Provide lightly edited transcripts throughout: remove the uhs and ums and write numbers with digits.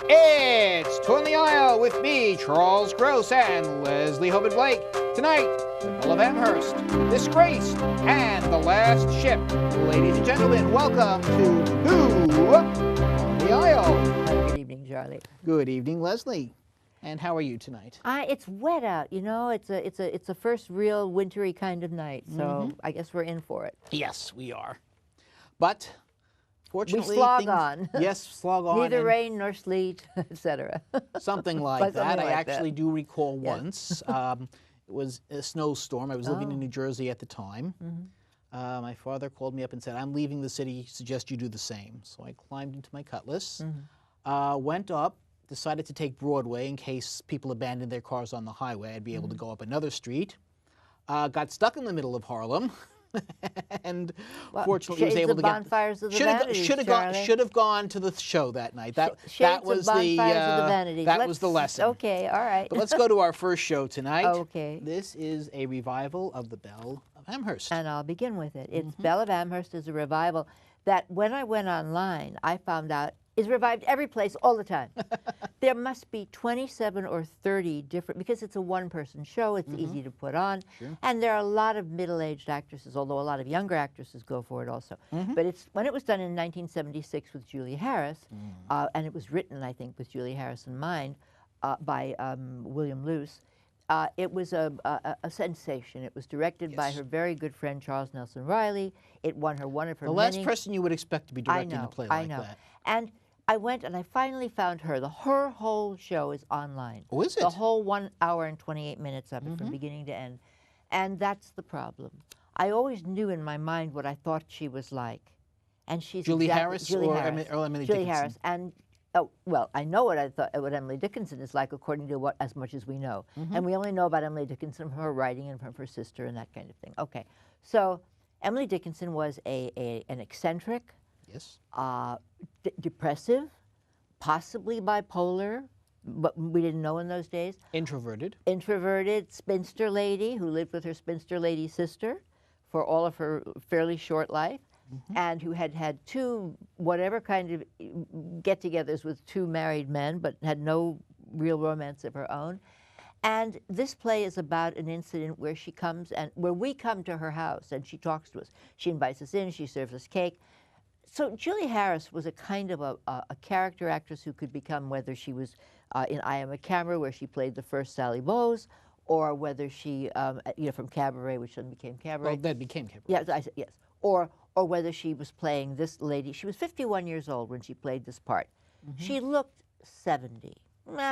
It's Twin the Aisle with me, Charles Gross, and Leslie Hoban Blake. Tonight, Belle of Amherst, Disgraced, and The Last Ship. Ladies and gentlemen, welcome to Two on the Aisle. Good evening, Charlie. Good evening, Leslie. And how are you tonight? It's wet out, you know. It's a first real wintry kind of night, so I guess we're in for it. Yes, we are. But fortunately, we slog on. Yes, slog on. Neither rain nor sleet, etc. Something like that. I like actually that. do recall once. It was a snowstorm. I was living in New Jersey at the time. My father called me up and said, "I'm leaving the city. Suggest you do the same." So I climbed into my Cutlass, went up, decided to take Broadway in case people abandoned their cars on the highway. I'd be able to go up another street. Got stuck in the middle of Harlem. And fortunately was able to get bonfires of the vanities, should have gone to the show that night. That was the that was the lesson. Okay, all right. But let's go to our first show tonight. Okay. This is a revival of the Belle of Amherst. And I'll begin with it. It's Belle of Amherst is a revival that when I went online, I found out is revived every place all the time. There must be 27 or 30 different, because it's a one-person show, it's easy to put on, and there are a lot of middle-aged actresses, although a lot of younger actresses go for it also. But it's when it was done in 1976 with Julie Harris, and it was written, I think, with Julie Harris in mind, by William Luce. It was a sensation. It was directed by her very good friend Charles Nelson Riley. It won her one of her the last person you would expect to be directing a play like that. And I went and I finally found her. Her whole show is online. Oh, is it? The whole 1 hour and 28 minutes of it from beginning to end. And that's the problem. I always knew in my mind what I thought she was like. And she's Julie Harris Julie or Harris. Emily Julie Dickinson? Harris. And oh, well, I know what I thought what Emily Dickinson is like according to what as much as we know. And we only know about Emily Dickinson from her writing and from her sister and that kind of thing. Okay. So Emily Dickinson was an eccentric, Yes. depressive, possibly bipolar, but we didn't know in those days. Introverted spinster lady who lived with her spinster lady sister for all of her fairly short life, and who had had two whatever kind of get-togethers with two married men, but had no real romance of her own. And this play is about an incident where she comes and where we come to her house and she talks to us. She invites us in, she serves us cake. So Julie Harris was a kind of a character actress who could become, whether she was in I Am a Camera, where she played the first Sally Bowes, or whether she, you know, from Cabaret, which then became Cabaret. Well, that became Cabaret. Yes, I said yes. Or whether she was playing this lady. She was 51 years old when she played this part. She looked 70,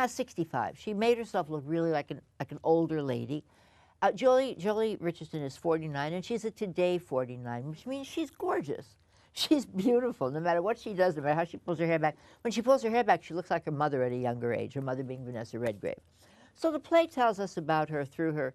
65. She made herself look really like an older lady. Jolie Richardson is 49, and she's a today 49, which means she's gorgeous. She's beautiful, no matter what she does, no matter how she pulls her hair back. When she pulls her hair back, she looks like her mother at a younger age, her mother being Vanessa Redgrave. So the play tells us about her through her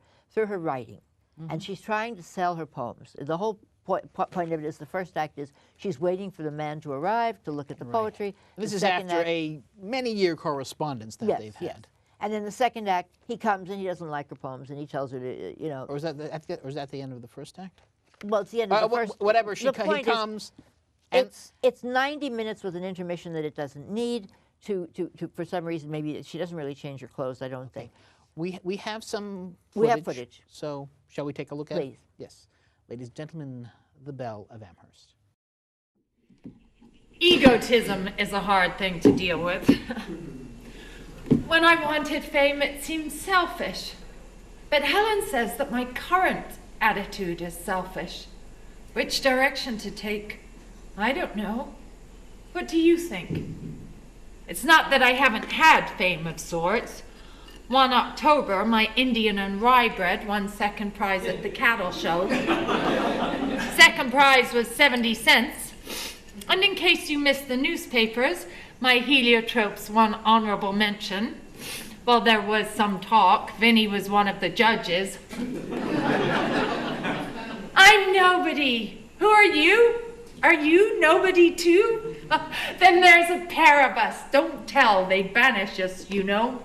writing, and she's trying to sell her poems. The whole point of it is the first act is she's waiting for the man to arrive to look at the poetry. This is after a many-year correspondence that they've had. Yes. And in the second act, he comes and he doesn't like her poems, and he tells her to, you know. Or is that the end of the first act? Well, it's the end of the first. Whatever, he comes. It's 90 minutes with an intermission that it doesn't need to for some reason. Maybe she doesn't really change her clothes, I don't think. We have some footage. We have footage. So shall we take a look at it? Please. Yes. Ladies and gentlemen, the Belle of Amherst. Egotism is a hard thing to deal with. When I wanted fame, it seemed selfish. But Helen says that my current attitude is selfish. Which direction to take? I don't know. What do you think? It's not that I haven't had fame of sorts. One October, my Indian and rye bread won second prize at the cattle show. Second prize was 70 cents. And in case you missed the newspapers, my heliotropes won honorable mention. Well, there was some talk. Vinny was one of the judges. I'm nobody. Who are you? Are you nobody too? Then there's a pair of us. Don't tell, they'd banish us, you know.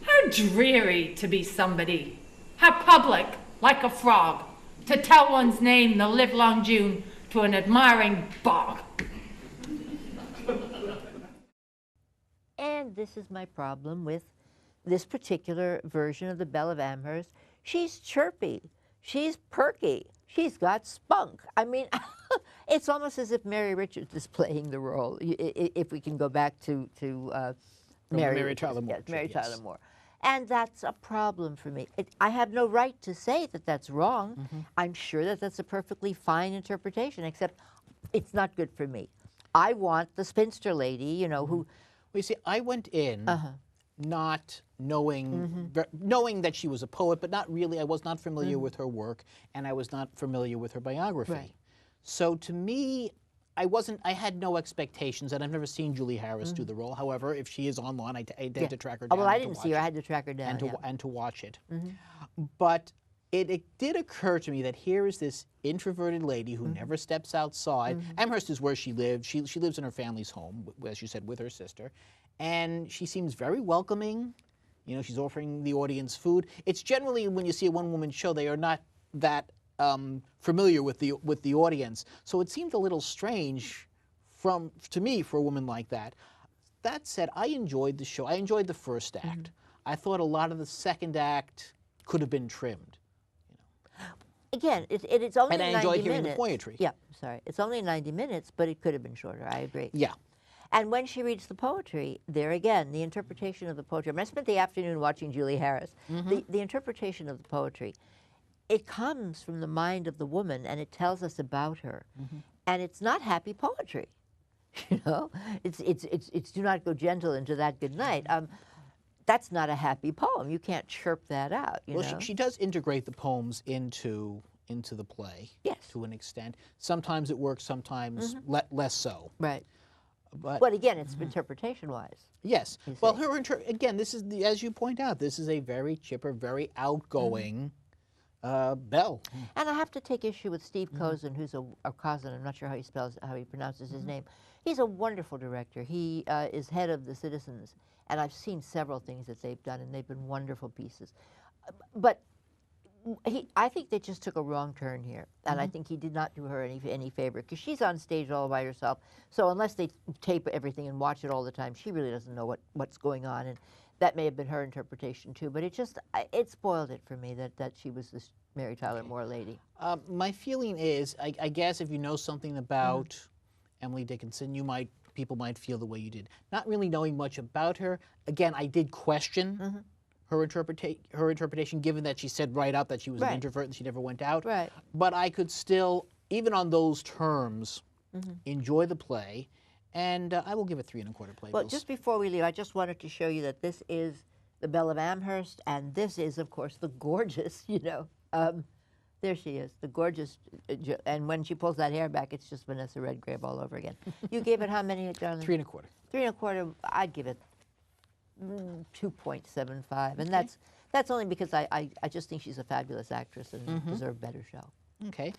How dreary to be somebody. How public, like a frog, to tell one's name the livelong June to an admiring bog. And this is my problem with this particular version of the Belle of Amherst. She's chirpy. She's perky. She's got spunk. I mean, it's almost as if Mary Richards is playing the role, if we can go back to Mary Tyler Moore. Yes, Mary Tyler Moore. And that's a problem for me. I have no right to say that that's wrong. I'm sure that that's a perfectly fine interpretation, except it's not good for me. I want the spinster lady, you know, who... Well, you see, I went in not knowing that she was a poet, but not really. I was not familiar with her work, and I was not familiar with her biography. Right. So to me, I had no expectations, and I've never seen Julie Harris do the role. However, if she is online, I had to track her down. Oh, well, I didn't see her. I had to track her down. And to watch it. But it did occur to me that here is this introverted lady who never steps outside. Amherst is where she lived. She lives in her family's home, as you said, with her sister. And she seems very welcoming. You know, she's offering the audience food. It's generally, when you see a one-woman show, they are not that familiar with the audience. So it seemed a little strange to me for a woman like that. That said, I enjoyed the show. I enjoyed the first act. I thought a lot of the second act could have been trimmed. Again, it's only 90 minutes. And I enjoyed hearing the poetry. Yeah, sorry. It's only 90 minutes, but it could have been shorter. I agree. Yeah. And when she reads the poetry, there again, the interpretation of the poetry. I mean, I spent the afternoon watching Julie Harris. The interpretation of the poetry, it comes from the mind of the woman, and it tells us about her. And it's not happy poetry. You know, it's do not go gentle into that good night. That's not a happy poem. You can't chirp that out. You know? She does integrate the poems into the play. Yes. To an extent. Sometimes it works. Sometimes less so. Right. But again, it's interpretation-wise. Yes. Well, again, this is as you point out, this is a very chipper, very outgoing Belle. And I have to take issue with Steve Kozin, who's a cousin. I'm not sure how he pronounces his name. He's a wonderful director. He is head of the Citizens, and I've seen several things that they've done, and they've been wonderful pieces. But I think they just took a wrong turn here, and I think he did not do her any favor, because she's on stage all by herself. So unless they tape everything and watch it all the time, she really doesn't know what's going on, and that may have been her interpretation too. But it spoiled it for me that she was this Mary Tyler Moore lady. My feeling is, I guess if you know something about Emily Dickinson, people might feel the way you did. Not really knowing much about her, again, I did question her interpretation, given that she said right up that she was an introvert and she never went out. Right. But I could still, even on those terms, enjoy the play, and I will give it 3 1/4 playbills. Well, just before we leave, I just wanted to show you that this is the Belle of Amherst, and this is, of course, the gorgeous, you know, there she is, the gorgeous, and when she pulls that hair back, it's just Vanessa Redgrave all over again. You gave it how many, darling? 3 1/4. 3 1/4, I'd give it 2.75, and that's only because I just think she's a fabulous actress and deserved a better show. Okay.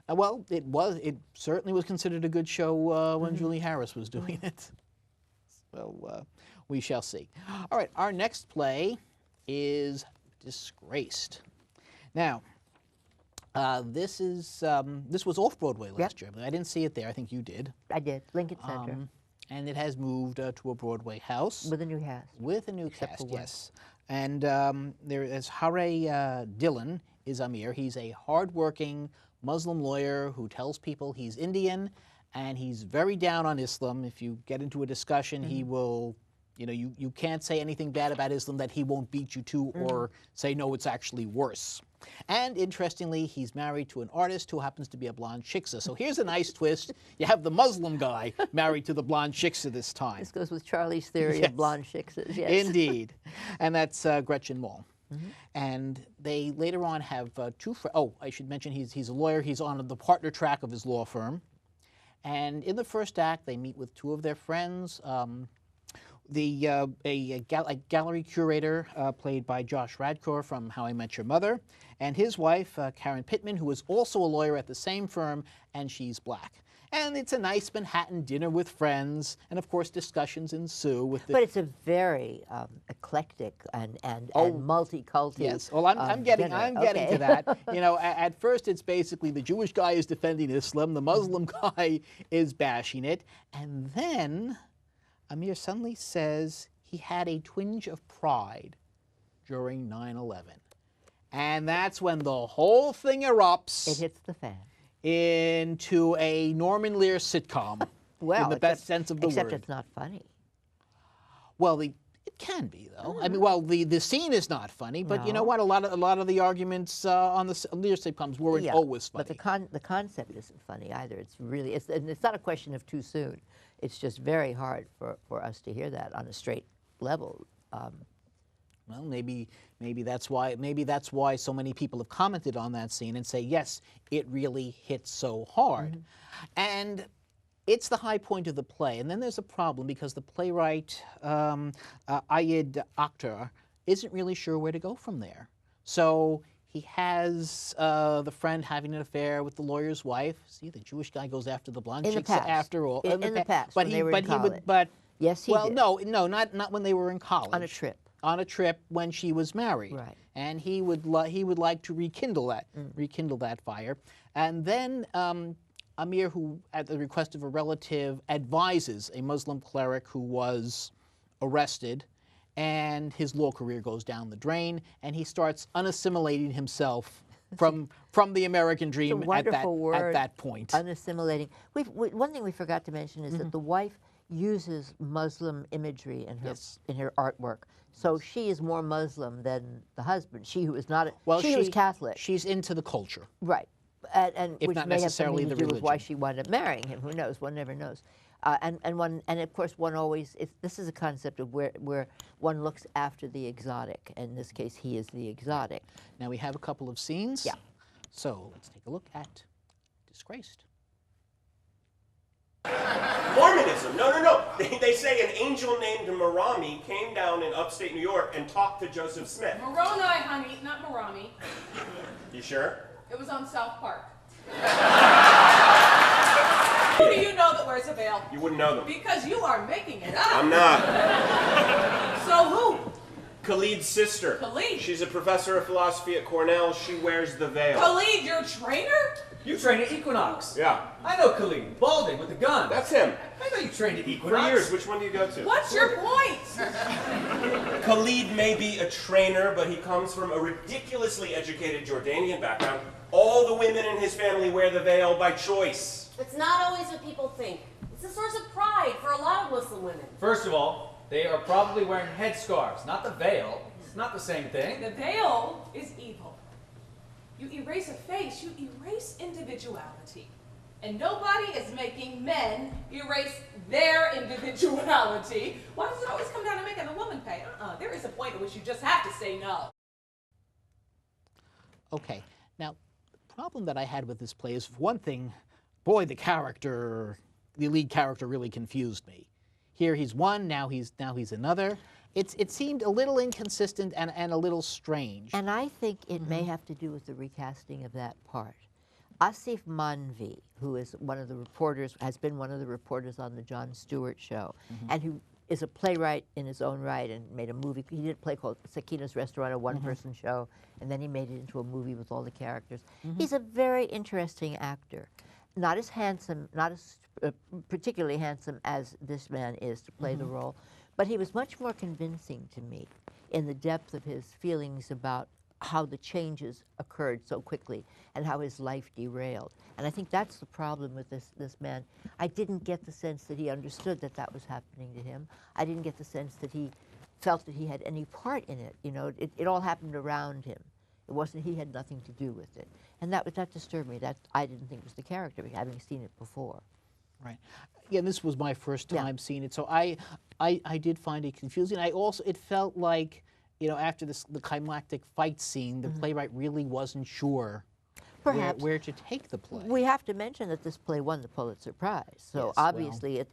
Well, it certainly was considered a good show when Julie Harris was doing it. So we shall see. All right, our next play is Disgraced. Now, this was off Broadway last year, but I didn't see it there. I think you did. I did. Lincoln Center. And it has moved to a Broadway house. With a new cast. With a new cast, yes. And there is Hare Dillon is Amir. He's a hardworking Muslim lawyer who tells people he's Indian, and he's very down on Islam. If you get into a discussion, he will, you know, you can't say anything bad about Islam that he won't beat you to or say, no, it's actually worse. And interestingly, he's married to an artist who happens to be a blonde shiksa. So here's a nice twist. You have the Muslim guy married to the blonde shiksa this time. This goes with Charlie's theory of blonde shiksas, yes. Indeed. And that's Gretchen Mol. And they later on have 2 friends. Oh, I should mention he's a lawyer. He's on the partner track of his law firm. And in the first act, they meet with 2 of their friends. A gallery curator played by Josh Radcor from How I Met Your Mother, and his wife, Karen Pittman, who is also a lawyer at the same firm, and she's black. And it's a nice Manhattan dinner with friends, and of course discussions ensue with the... But it's a very eclectic and multicultural. Yes, well, I'm getting to that. You know, at first it's basically the Jewish guy is defending Islam, the Muslim guy is bashing it, and then Amir suddenly says he had a twinge of pride during 9/11. And that's when the whole thing erupts. It hits the fan. Into a Norman Lear sitcom, well, in the best sense of the except word. Except it's not funny. Well, it can be, though. I mean, well, the scene is not funny, but you know what? A lot of the arguments on the Lear sitcoms weren't always funny. But the concept isn't funny either. It's really, and it's not a question of too soon. It's just very hard for us to hear that on a straight level. Well, maybe that's why so many people have commented on that scene and say, yes, it really hits so hard. And it's the high point of the play. And then there's a problem because the playwright, Ayed Akhtar, isn't really sure where to go from there. So he has the friend having an affair with the lawyer's wife. See, the Jewish guy goes after the blonde chicks after all. In the past, when they were in college. Yes, he did. No, not when they were in college. On a trip. On a trip when she was married, right? And he would like to rekindle that fire, and then Amir, who at the request of a relative advises a Muslim cleric who was arrested, and his law career goes down the drain, and he starts unassimilating himself from the American dream at that point. Unassimilating. One thing we forgot to mention is that the wife uses Muslim imagery in her artwork. So she is more Muslim than the husband. She who is not, she was Catholic. She's into the culture. Right. And if which not may necessarily have something to do with why she wound up marrying him. Who knows? One never knows. And of course one always, this is a concept of where one looks after the exotic. In this case, he is the exotic. Now we have a couple of scenes. Yeah. So let's take a look at Disgraced. Mormonism. No. They say an angel named Marami came down in upstate New York and talked to Joseph Smith. Moroni, honey, not Marami. You sure? It was on South Park. Who do you know that wears a veil? You wouldn't know them. Because you are making it up. I'm not. So who? Khalid's sister. Khalid? She's a professor of philosophy at Cornell. She wears the veil. Khalid, your trainer? You trained at Equinox. Yeah. I know Khalid, balding with a gun. That's him. I know you trained at Equinox. For years. Which one do you go to? What's your point? Khalid may be a trainer, but he comes from a ridiculously educated Jordanian background. All the women in his family wear the veil by choice. It's not always what people think. It's a source of pride for a lot of Muslim women. First of all, they are probably wearing headscarves, not the veil. It's not the same thing. The veil is evil. You erase a face, you erase individuality. And nobody is making men erase their individuality. Why does it always come down to making the woman pay? There is a point at which you just have to say no. Okay, now, the problem that I had with this play is, for one thing, boy, the lead character really confused me. Here he's one, now he's another. It seemed a little inconsistent and a little strange. And I think it may have to do with the recasting of that part. Asif Manvi, who is one of the reporters, has been one of the reporters on the Jon Stewart show, and who is a playwright in his own right and made a movie. He did a play called Sakina's Restaurant, a one-person show, and then he made it into a movie with all the characters. He's a very interesting actor. Not as handsome, not as particularly handsome as this man is to play the role, but he was much more convincing to me in the depth of his feelings about how the changes occurred so quickly and how his life derailed. And I think that's the problem with this man. I didn't get the sense that he understood that that was happening to him. I didn't get the sense that he felt that he had any part in it. You know, it all happened around him. It wasn't, he had nothing to do with it. And that disturbed me. That I didn't think was the character, having seen it before. Right. Yeah, this was my first time seeing it, so I did find it confusing. It felt like, you know, after the climactic fight scene, the playwright really wasn't sure where to take the play. We have to mention that this play won the Pulitzer Prize, so yes, obviously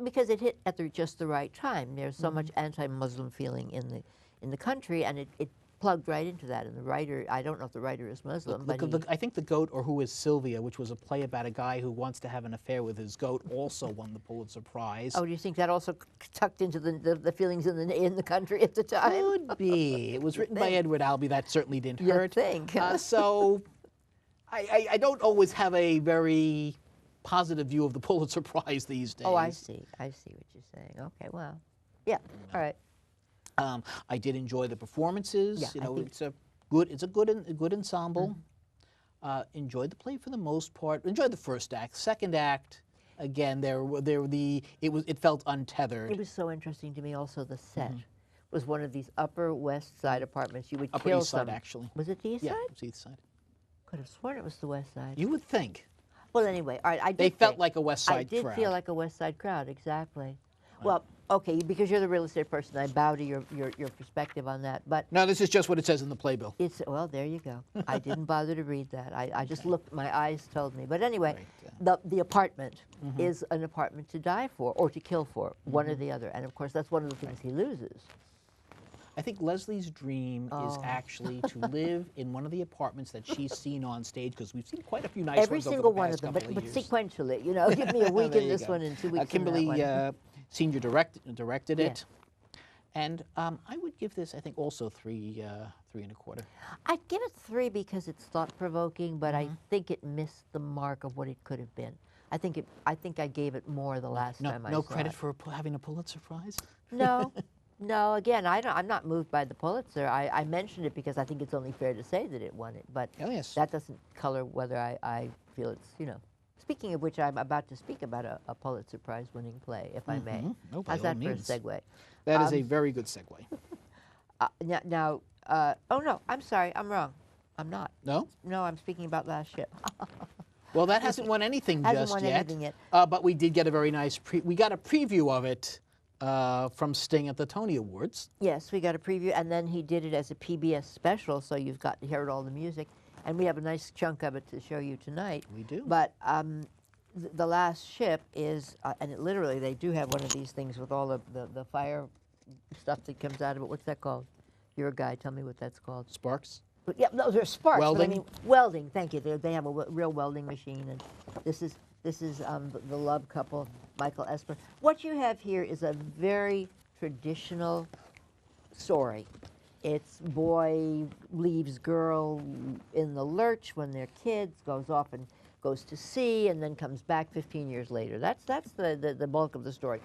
because it hit at just the right time. There's so much anti-Muslim feeling in the country, and it plugged right into that. And the writer, I don't know if the writer is Muslim, but I think The Goat, or Who is Sylvia, which was a play about a guy who wants to have an affair with his goat, also won the Pulitzer Prize. Oh, do you think that also tucked into the feelings in the country at the time? Could be. It was written by Edward Albee. That certainly didn't hurt. You'd think. So I don't always have a very positive view of the Pulitzer Prize these days. Oh, I see. I see what you're saying. Okay, well, yeah, all right. I did enjoy the performances. Yeah, you know, it's a good ensemble. Enjoyed the play for the most part. Enjoyed the first act. Second act, again, it felt untethered. It was so interesting to me. Also, the set was one of these Upper West Side apartments. You would Upper kill East Side, some. actually. Was it the East Yeah, Side? it was East Side. Could have sworn it was the West Side. You would think. Well, anyway, all right. They felt like a West Side crowd. I did feel like a West Side crowd, exactly. Well, okay, because you're the real estate person, I bow to your perspective on that. But no, this is just what it says in the playbill. Well, there you go. I didn't bother to read that. I just looked. My eyes told me. But anyway, the apartment is an apartment to die for or to kill for, one or the other. And of course, that's one of the things he loses. I think Leslie's dream is actually to live in one of the apartments that she's seen on stage, because we've seen quite a few nice Every ones single over the one past of them, couple but of years. sequentially, you know, give me a week in this one and 2 weeks Kimberly in that one. Senior directed it, and I would give this, I think, also 3.25. I'd give it 3 because it's thought-provoking, but I think it missed the mark of what it could have been. I think I gave it more the last time I saw it. No credit for having a Pulitzer Prize? No. No, again, I'm not moved by the Pulitzer. I mentioned it because I think it's only fair to say that it won it, but that doesn't color whether I feel it's, you know. Speaking of which, I'm about to speak about a Pulitzer Prize winning play, if I may. Oh, how's that for a segue? That is a very good segue. Oh no, I'm sorry, I'm wrong. I'm not. No? No, I'm speaking about Last Ship. Well, that hasn't won anything anything yet. But we did get a very nice, we got a preview of it from Sting at the Tony Awards. Yes, we got a preview, and then he did it as a PBS special, so you've got to hear all the music. And we have a nice chunk of it to show you tonight. We do. But the Last Ship is, and it literally, they do have one of these things with all of the fire stuff that comes out of it. What's that called? You're a guy. Tell me what that's called. Sparks? But, yeah, no, they're sparks. Welding? But I mean, welding, thank you. They have a real welding machine. And this is the love couple, Michael Esper. What you have here is a very traditional story. It's boy leaves girl in the lurch when they're kids, goes off and goes to sea, and then comes back 15 years later. That's the bulk of the story.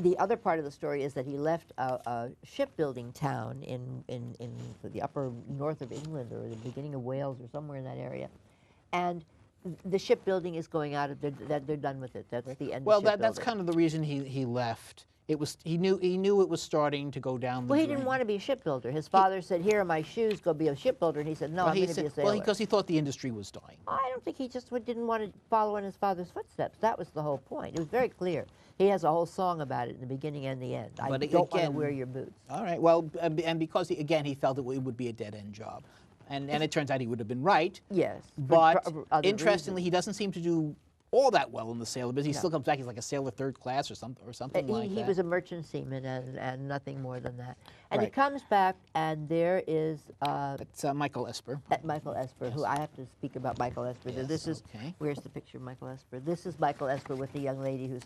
The other part of the story is that he left a shipbuilding town in the upper north of England or the beginning of Wales or somewhere in that area, and the shipbuilding is going out of they're done with it. That's the end. Well, of shipbuilding. that's kind of the reason he left. He knew it was starting to go down the Well, he drain. didn't want to be a shipbuilder. His father said, "Here are my shoes. Go be a shipbuilder." And he said, "No, I'm going to be a sailor." Well, because he thought the industry was dying. I don't think he just didn't want to follow in his father's footsteps. That was the whole point. It was very clear. He has a whole song about it in the beginning and the end. I don't want to wear your boots. All right. Well, and because he felt it would be a dead-end job, and it turns out he would have been right. Yes. But interestingly, he doesn't seem to do all that well in the sailor business. He still comes back. He's like a sailor third class or something like that. He was a merchant seaman and nothing more than that. And he comes back, and there is it's Michael Esper. Michael Esper, who I have to speak about Michael Esper. Yes, this is okay. Where's the picture of Michael Esper? This is Michael Esper with the young lady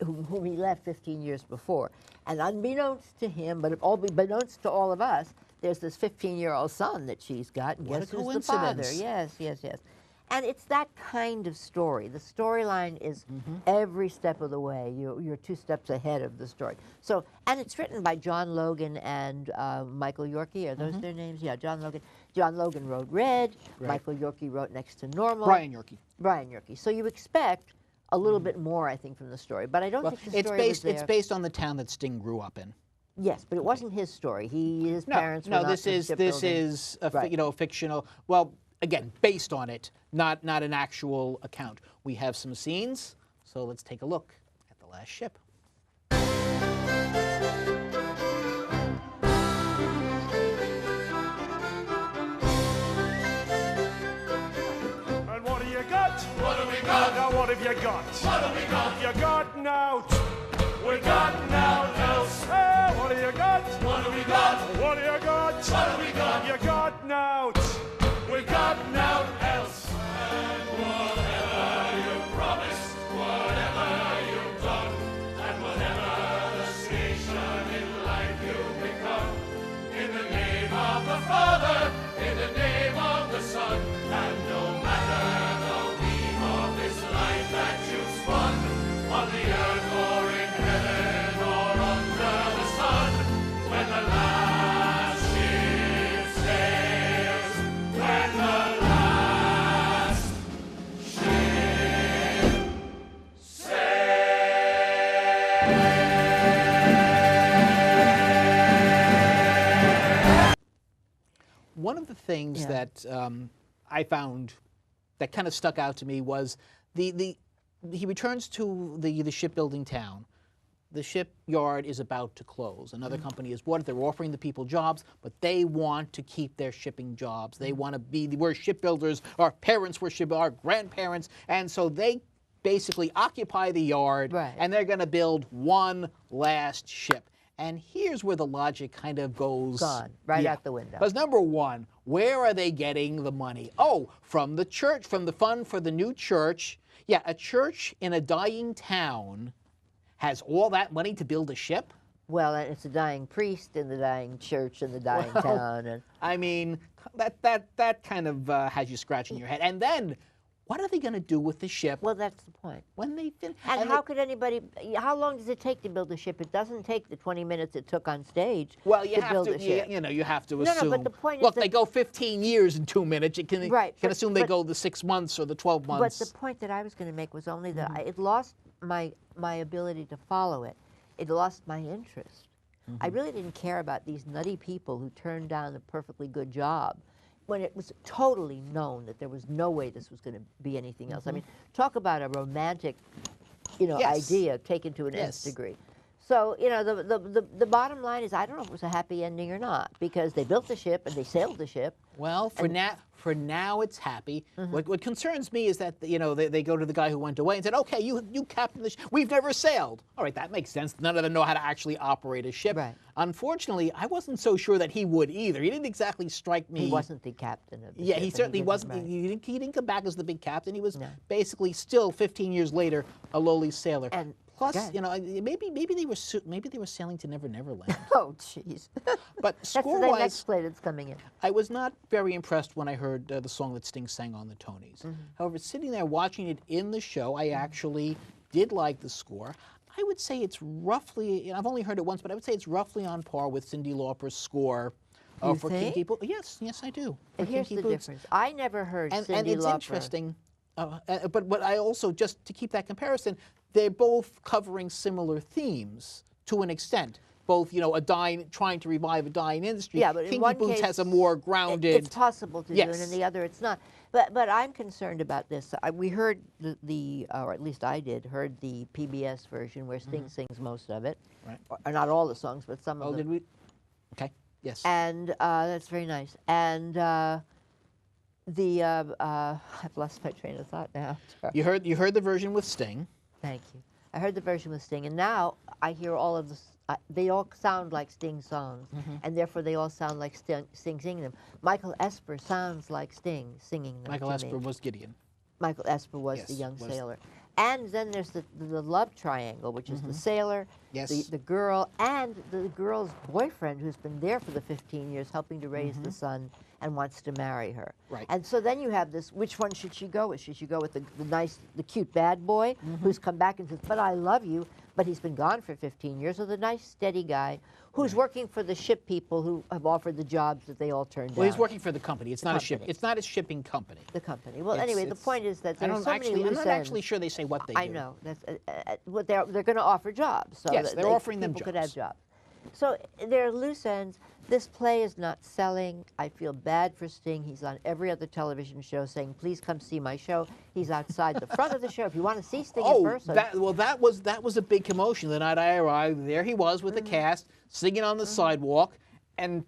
whom he left 15 years before. And unbeknownst to him, but unbeknownst to all of us, there's this 15-year-old son that she's got, and guess who's the father? Yes. And it's that kind of story. The storyline is every step of the way. You're 2 steps ahead of the story. So, and it's written by John Logan and Michael Yorkie. Are those their names? Yeah, John Logan. John Logan wrote Red. Right. Michael Yorkie wrote Next to Normal. Brian Yorkie. So you expect a little bit more, I think, from the story. But I don't think the story was there. It's based on the town that Sting grew up in. Yes, but it wasn't his story. His parents were not this is a fictional. Well, again, based on it, not an actual account. We have some scenes, so let's take a look at The Last Ship. And what do you got? What do we got? Now what have you got? What do we got? You got now. We got now else. Hey, what do you got? What do we got? What do you got? What do we got? You got now. We got now else. And whatever you promised, whatever you've done, and whatever the station in life you become, in the name of the Father, in the name of the Son, and no matter the weave of this life that you've spun, on the earth or in heaven or on the things that I found that kind of stuck out to me was he returns to the shipbuilding town. The shipyard is about to close. Another company has bought it. They're offering the people jobs, but they want to keep their shipping jobs. They want to be, we're shipbuilders, our parents were shipbuilders, our grandparents, and so they basically occupy the yard, and they're going to build one last ship. And here's where the logic kind of goes. Gone, right out the window. Because number one, where are they getting the money? Oh, from the church, from the fund for the new church. Yeah, a church in a dying town has all that money to build a ship? Well, it's a dying priest in the dying church in the dying town. And I mean, that kind of has you scratching your head. And then, what are they going to do with the ship? Well, that's the point. When they finish. And how could anybody, how long does it take to build a ship? It doesn't take the 20 minutes it took on stage you to have build to, a ship. you know, you have to No, assume. but the point look, is they go 15 years in 2 minutes. You can, can assume they go the 6 months or the 12 months. But the point that I was going to make was only that it lost my ability to follow it. It lost my interest. I really didn't care about these nutty people who turned down a perfectly good job when it was totally known that there was no way this was going to be anything else. I mean, talk about a romantic, idea taken to an nth degree. So, the bottom line is I don't know if it was a happy ending or not, because they built the ship and they sailed the ship. Well, for now it's happy. What concerns me is that, they go to the guy who went away and said, okay, you captain the ship. We've never sailed. All right, that makes sense. None of them know how to actually operate a ship. Right. Unfortunately, I wasn't so sure that he would either. He didn't exactly strike me. He wasn't the captain of the Yeah, ship. he certainly wasn't. Right. He didn't come back as the big captain. He was basically still 15 years later a lowly sailor. And plus, maybe they were sailing to Never Land. Oh, jeez. But That's the score-wise, next play that's coming in. I was not very impressed when I heard the song that Sting sang on the Tonys. However, sitting there watching it in the show, I actually did like the score. I would say it's roughly, I've only heard it once, but I would say it's roughly on par with Cyndi Lauper's score for Kinky Boots. Yes, I do. And here's the difference. I never heard Cyndi Lauper. And it's interesting, but I also, just to keep that comparison, they're both covering similar themes to an extent. Both, trying to revive a dying industry. Yeah, but in one Kinky Boots case, has a more grounded. It's possible to do, and in the other, it's not. But I'm concerned about this. We heard or at least I did, heard the PBS version where Sting sings most of it. Right. Or not all the songs, but some of them. Oh, did we? Okay. Yes. And that's very nice. And I've lost my train of thought now. You heard the version with Sting. Thank you. I heard the version with Sting, and now I hear all of the. They all sound like Sting songs, and therefore they all sound like Sting singing them. Michael Esper sounds like Sting singing them. Michael Esper was Gideon. Michael Esper was the young sailor. And then there's the love triangle, which is the sailor, the girl, and the girl's boyfriend, who's been there for the 15 years helping to raise the son and wants to marry her. Right. And so then you have this, which one should she go with? Should she go with the cute bad boy who's come back and says, but I love you, but he's been gone for 15 years, or the nice steady guy who's working for the ship people who have offered the jobs that they all turned down? Well, he's working for the company. It's not a ship. It's not a shipping company. The company. Well, anyway, the point is that there's so many loose I'm not actually sure they say what they do. I know. That's what they're going to offer jobs. So yes, they're offering them people jobs. could have jobs. So there are loose ends. This play is not selling. I feel bad for Sting. He's on every other television show saying, "Please come see my show." He's outside the front of the show. If you want to see Sting in person. That was a big commotion the night I arrived. There he was with the cast singing on the sidewalk, and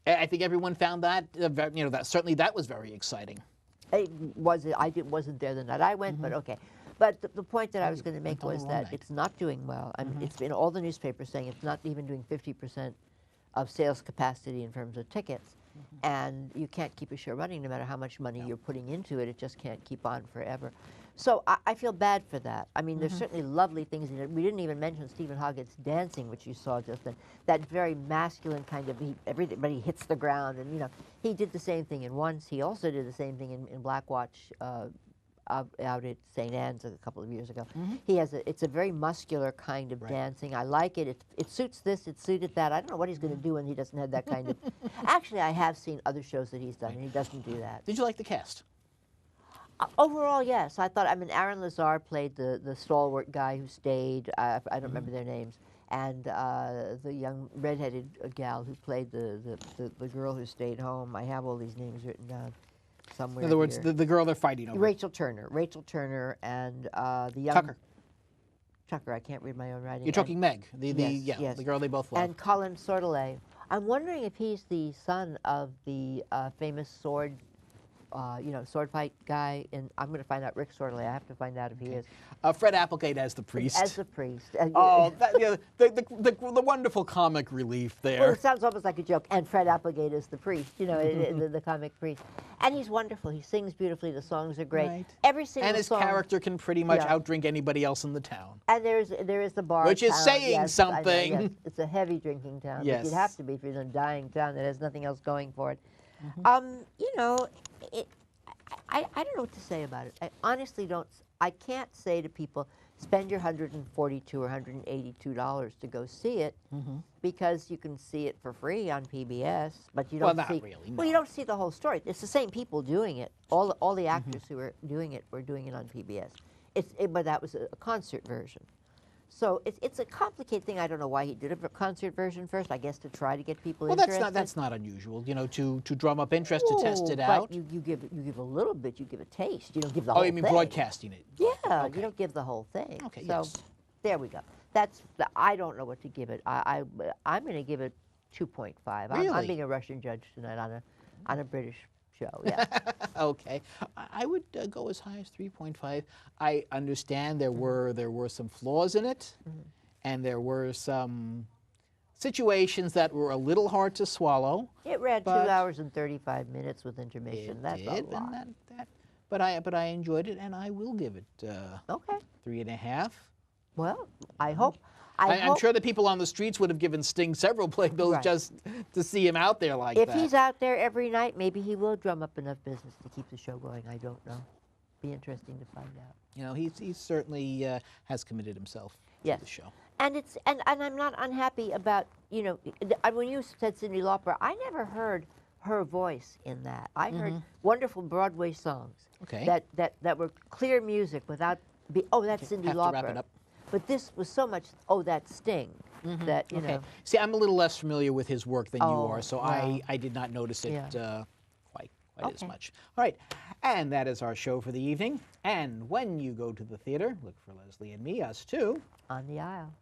I think everyone found that that was very exciting. I wasn't there the night I went, but okay. But the point that I was going to make was that it's not doing well. I mean, it's been all the newspapers saying it's not even doing 50% of sales capacity in terms of tickets. And you can't keep a show running no matter how much money you're putting into it. It just can't keep on forever. So I feel bad for that. I mean, there's certainly lovely things in it. We didn't even mention Stephen Hoggett's dancing, which you saw just then. That very masculine kind of, everybody hits the ground. And, he did the same thing in Once. He also did the same thing in Black Watch out at St. Anne's a couple of years ago. It's a very muscular kind of dancing. I like it. It suits this, it suited that. I don't know what he's going to do when he doesn't have that kind of... Actually, I have seen other shows that he's done, and he doesn't do that. Did you like the cast? Overall, yes. I thought, Aaron Lazar played the stalwart guy who stayed. I don't remember their names. and the young redheaded gal who played the girl who stayed home. I have all these names written down somewhere. In other words, here. the girl they're fighting over. Rachel Turner, and the young Tucker. I can't read my own writing. You're talking Meg, yes. the girl they both love. And Colin Sordelay. I'm wondering if he's the son of the famous sword fight guy. And I'm going to find out Rick Sordelay. I have to find out if he is. Fred Applegate as the priest. As the priest. Oh, the wonderful comic relief there. Well, it sounds almost like a joke. And Fred Applegate is the priest, the comic priest. And he's wonderful. He sings beautifully. The songs are great. Right. Every single and his song. character can pretty much outdrink anybody else in the town. And there is the bar Which is town. saying Yes, something. I know, yes. It's a heavy drinking town. Yes. You'd have to be if you're in a dying town that has nothing else going for it. I don't know what to say about it. I honestly don't. I can't say to people, spend your $142 or $182 to go see it, because you can see it for free on PBS, but you don't not see. really, no. Well, you don't see the whole story. It's the same people doing it. All the actors who were doing it on PBS. But that was a concert version. So it's a complicated thing. I don't know why he did a concert version first. I guess to try to get people interested. Well, that's not unusual. To drum up interest, to test it out. But you give a little bit. You give a taste. You don't give the whole thing. Oh, you mean broadcasting it? Yeah, Okay. you don't give the whole thing. Okay, so yes. there we go. I don't know what to give it. I'm going to give it 2.5. Really? I'm being a Russian judge tonight on a British show. Yeah. Okay, I would go as high as 3.5. I understand there were some flaws in it, and there were some situations that were a little hard to swallow. It ran 2 hours and 35 minutes with intermission. That's a lot. But I enjoyed it, and I will give it 3.5. Well, I hope. I'm sure the people on the streets would have given Sting several playbills just to see him out there like that. If he's out there every night, maybe he will drum up enough business to keep the show going. I don't know. Be interesting to find out. He certainly has committed himself to the show. And I'm not unhappy about when you said Cyndi Lauper, I never heard her voice in that. I heard wonderful Broadway songs that were clear music without that's Cyndi Lauper. To wrap it up. But this was so much, that's Sting, that, you know. See, I'm a little less familiar with his work than you are, so well. I did not notice it quite as much. All right, and that is our show for the evening. And when you go to the theater, look for Leslie and me, us too. On the aisle.